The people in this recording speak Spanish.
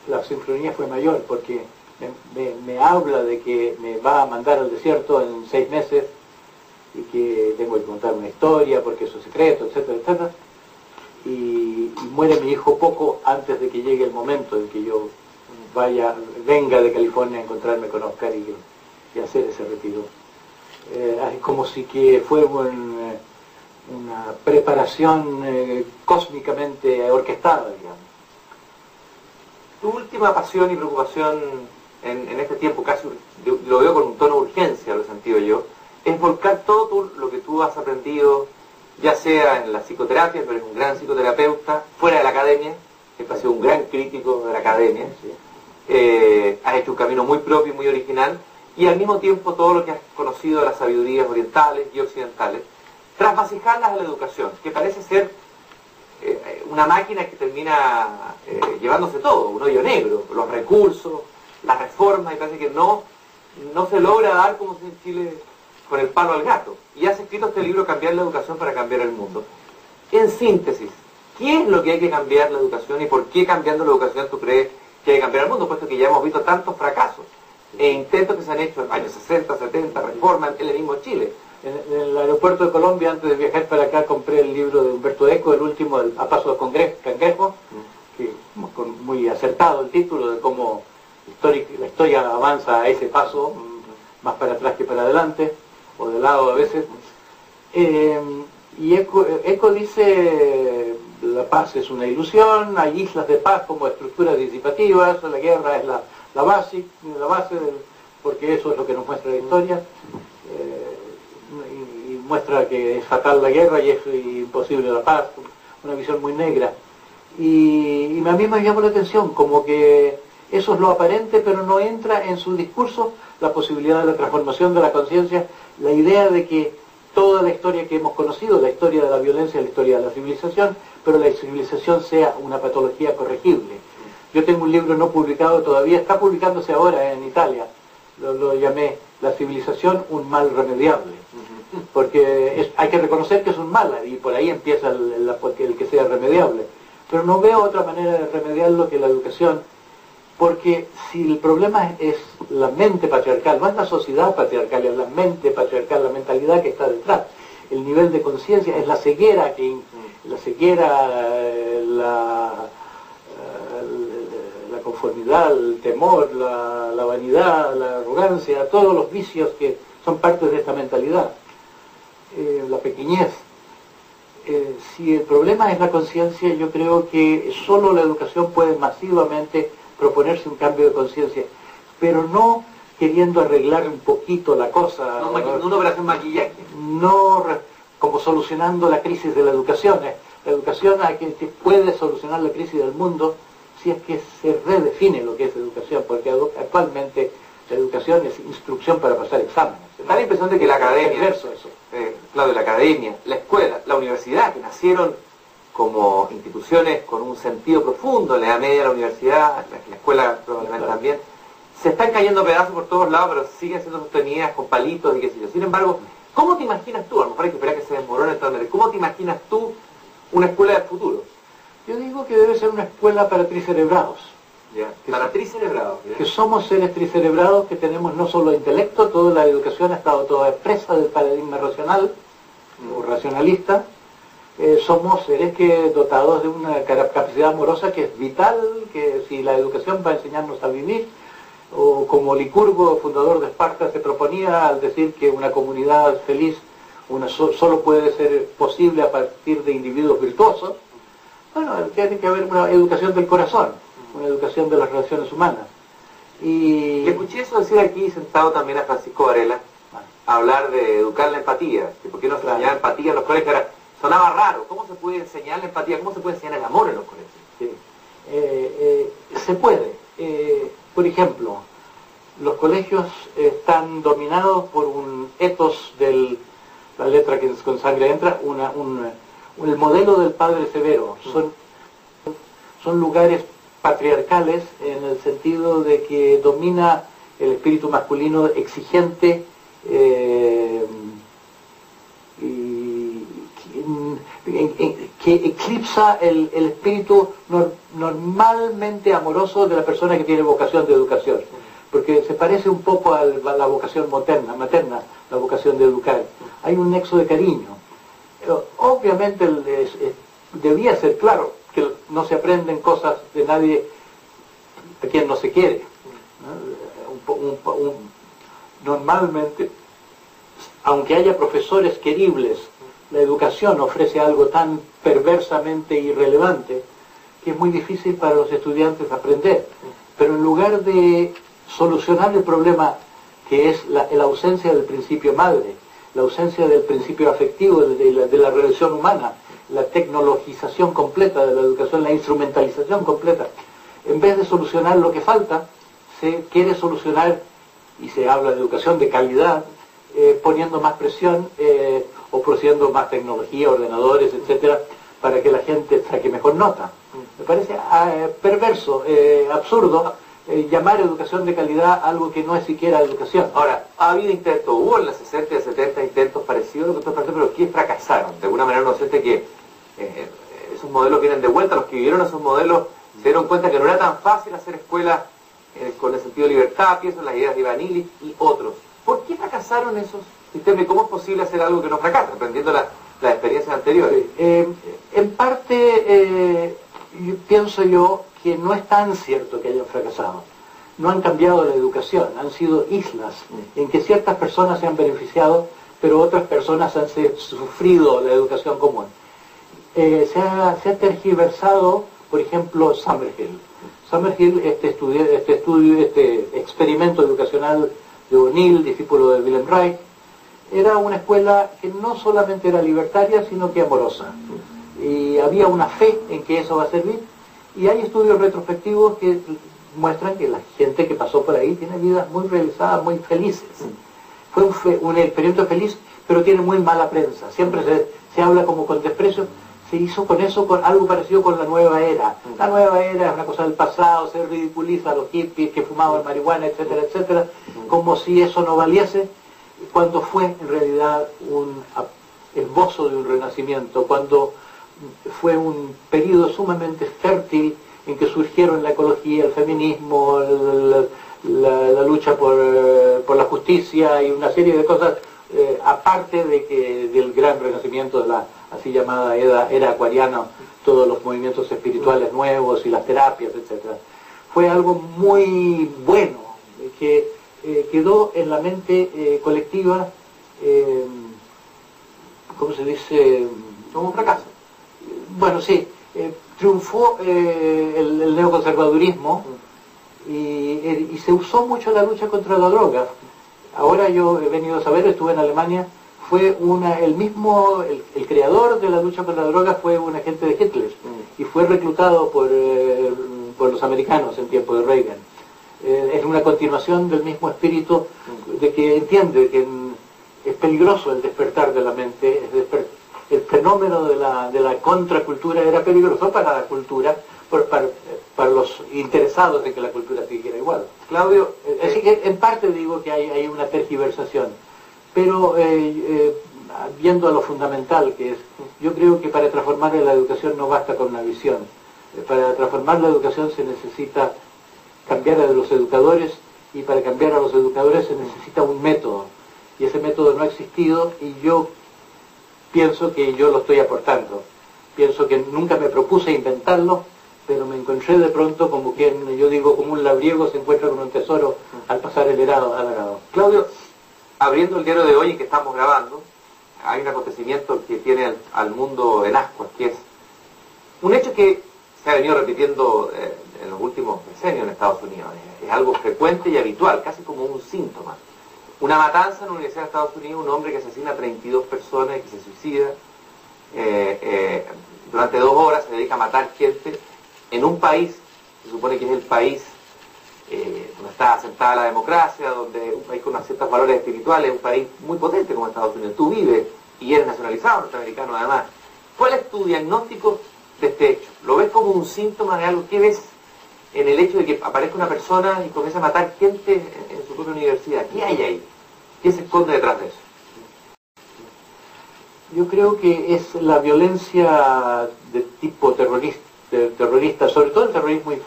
la sincronía fue mayor, porque me habla de que me va a mandar al desierto en 6 meses y que tengo que contar una historia porque eso es secreto, etcétera, etcétera. Y muere mi hijo poco antes de que llegue el momento en que yo venga de California a encontrarme con Oscar y hacer ese retiro. Es como si que fue una preparación cósmicamente orquestada, digamos. Tu última pasión y preocupación en este tiempo, casi lo veo con un tono de urgencia, lo he sentido yo, es volcar todo lo que tú has aprendido, ya sea en la psicoterapia, pero eres un gran psicoterapeuta, fuera de la academia, siempre has sido un gran crítico de la academia, has hecho un camino muy propio y muy original, y al mismo tiempo todo lo que has conocido de las sabidurías orientales y occidentales, trasvasijarlas a la educación, que parece ser una máquina que termina llevándose todo, un hoyo negro, los recursos, las reformas, y parece que no se logra dar como si en Chile con el palo al gato. Y has escrito este libro, Cambiar la educación para cambiar el mundo. En síntesis, ¿qué es lo que hay que cambiar la educación y por qué cambiando la educación tú crees que hay que cambiar el mundo? Puesto que ya hemos visto tantos fracasos e intentos que se han hecho en los años 60, 70, reformas en el mismo Chile. En el aeropuerto de Colombia, antes de viajar para acá, compré el libro de Humberto Eco, el último, A Paso de Cangrejo, que muy acertado el título de cómo la historia avanza a ese paso, más para atrás que para adelante, o de lado a veces. Y Eco dice, la paz es una ilusión, hay islas de paz como estructuras disipativas, la guerra es la base porque eso es lo que nos muestra la historia. Y muestra que es fatal la guerra y es imposible la paz, una visión muy negra. Y a mí me llamó la atención, como que eso es lo aparente, pero no entra en su discurso la posibilidad de la transformación de la conciencia, la idea de que toda la historia que hemos conocido, la historia de la violencia, la historia de la civilización, pero la civilización sea una patología corregible. Yo tengo un libro no publicado todavía, está publicándose ahora en Italia, lo llamé La civilización, un mal remediable, porque hay que reconocer que es un mal, y por ahí empieza el que sea remediable, pero no veo otra manera de remediarlo que la educación, porque si el problema es la mente patriarcal, no es la sociedad patriarcal, es la mente patriarcal, la mentalidad que está detrás, el nivel de conciencia, es la ceguera, la conformidad, el temor, la vanidad, la arrogancia, todos los vicios que son parte de esta mentalidad, la pequeñez. Si el problema es la conciencia, yo creo que solo la educación puede masivamente proponerse un cambio de conciencia, pero no queriendo arreglar un poquito la cosa. No una operación maquillaje. No como solucionando la crisis de la educación. La educación que puede solucionar la crisis del mundo si es que se redefine lo que es educación, porque actualmente la educación es instrucción para pasar exámenes. Da la impresión de que la academia, la academia, la escuela, la universidad, que nacieron como instituciones con un sentido profundo, la edad media, la universidad, la escuela probablemente también, se están cayendo a pedazos por todos lados, pero siguen siendo sostenidas con palitos y qué sé yo. Sin embargo, ¿cómo te imaginas tú? A lo mejor hay que esperar que se desmorone totalmente. ¿Cómo te imaginas tú una escuela del futuro? Yo digo que debe ser una escuela para tricerebrados. Para tricerebrados. Que somos seres tricerebrados, que tenemos no solo intelecto, toda la educación ha estado toda expresa del paradigma racional o racionalista. Somos seres dotados de una capacidad amorosa que es vital, que si la educación va a enseñarnos a vivir, o como Licurgo, fundador de Esparta, se proponía al decir que una comunidad feliz solo puede ser posible a partir de individuos virtuosos. Bueno, tiene que haber una educación del corazón, una educación de las relaciones humanas. Y le escuché eso decir aquí sentado también a Francisco Varela, hablar de educar la empatía, que por qué no se enseñaba empatía en los colegios. Ahora, sonaba raro. ¿Cómo se puede enseñar la empatía? ¿Cómo se puede enseñar el amor en los colegios? Sí. Se puede. Por ejemplo, los colegios están dominados por un ethos la letra que con sangre entra, el modelo del padre severo. Son lugares patriarcales en el sentido de que domina el espíritu masculino exigente que eclipsa el espíritu normalmente amoroso de la persona que tiene vocación de educación, porque se parece un poco a la vocación materna, la vocación de educar. Hay un nexo de cariño. Obviamente debía ser claro que no se aprenden cosas de nadie a quien no se quiere, ¿no? Normalmente, aunque haya profesores queribles, la educación ofrece algo tan perversamente irrelevante que es muy difícil para los estudiantes aprender. Pero en lugar de solucionar el problema que es la ausencia del principio madre, la ausencia del principio afectivo de la relación humana, la tecnologización completa de la educación, la instrumentalización completa, en vez de solucionar lo que falta, se quiere solucionar, y se habla de educación de calidad, poniendo más presión, ofreciendo más tecnología, ordenadores, etcétera, para que la gente saque mejor nota. Me parece perverso, absurdo, llamar educación de calidad algo que no es siquiera educación. Ahora, ha habido intentos, hubo en los 60 y 70 intentos parecidos a lo que usted planteó, pero que fracasaron. De alguna manera uno siente que esos modelos vienen de vuelta. Los que vivieron esos modelos se dieron cuenta que no era tan fácil hacer escuelas con el sentido de libertad, pienso en las ideas de Ivanilis y otros. ¿Por qué fracasaron esos sistemas y cómo es posible hacer algo que no fracasa, aprendiendo las experiencias anteriores? En parte, pienso yo que no es tan cierto que hayan fracasado. No han cambiado la educación, han sido islas en que ciertas personas se han beneficiado, pero otras personas han sufrido la educación común. Se ha tergiversado, por ejemplo, Summerhill. Summerhill, este experimento educacional de O'Neill, discípulo de Wilhelm Reich, era una escuela que no solamente era libertaria, sino que amorosa. Y había una fe en que eso va a servir. Y hay estudios retrospectivos que muestran que la gente que pasó por ahí tiene vidas muy realizadas, muy felices. Fue un experimento feliz, pero tiene muy mala prensa. Siempre se habla como con desprecio. Se hizo con eso con algo parecido con la nueva era. La nueva era es una cosa del pasado, se ridiculiza a los hippies que fumaban marihuana, etcétera, etcétera, como si eso no valiese, cuando fue en realidad un esbozo de un renacimiento, cuando fue un periodo sumamente fértil en que surgieron la ecología, el feminismo, la lucha por la justicia y una serie de cosas, aparte del gran renacimiento de la así llamada era acuariana, todos los movimientos espirituales nuevos y las terapias, etc. Fue algo muy bueno que quedó en la mente colectiva, ¿cómo se dice? Como un fracaso. Bueno, sí, triunfó el neoconservadurismo y se usó mucho la lucha contra la droga. Ahora yo he venido a saber, estuve en Alemania, fue el creador de la lucha contra la droga fue un agente de Hitler y fue reclutado por los americanos en tiempo de Reagan. Es una continuación del mismo espíritu de que entiende que es peligroso el despertar de la mente, el fenómeno de la contracultura era peligroso para la cultura, para los interesados en que la cultura siguiera igual. Claudio, así que en parte digo que hay una tergiversación, pero viendo a lo fundamental que es, yo creo que para transformar la educación no basta con una visión. Para transformar la educación se necesita cambiar a los educadores, y para cambiar a los educadores se necesita un método, y ese método no ha existido, y yo pienso que yo lo estoy aportando. Pienso que nunca me propuse inventarlo, pero me encontré de pronto como quien, yo digo, como un labriego se encuentra con un tesoro al pasar el arado. Claudio, abriendo el diario de hoy en que estamos grabando, hay un acontecimiento que tiene al mundo en ascuas, que es un hecho que se ha venido repitiendo en los últimos decenios en Estados Unidos. Es algo frecuente y habitual, casi como un síntoma. Una matanza en la Universidad de Estados Unidos, un hombre que asesina a 32 personas y que se suicida. Durante 2 horas se dedica a matar gente en un país, se supone que es el país donde está asentada la democracia, donde un país con unos ciertos valores espirituales, un país muy potente como Estados Unidos. Tú vives y eres nacionalizado norteamericano además. ¿Cuál es tu diagnóstico de este hecho? ¿Lo ves como un síntoma de algo? ¿Qué ves en el hecho de que aparezca una persona y comienza a matar gente en su propia universidad? ¿Qué hay ahí? ¿Qué se esconde detrás de eso? Yo creo que es la violencia de tipo terrorista, sobre todo el terrorismo infantil.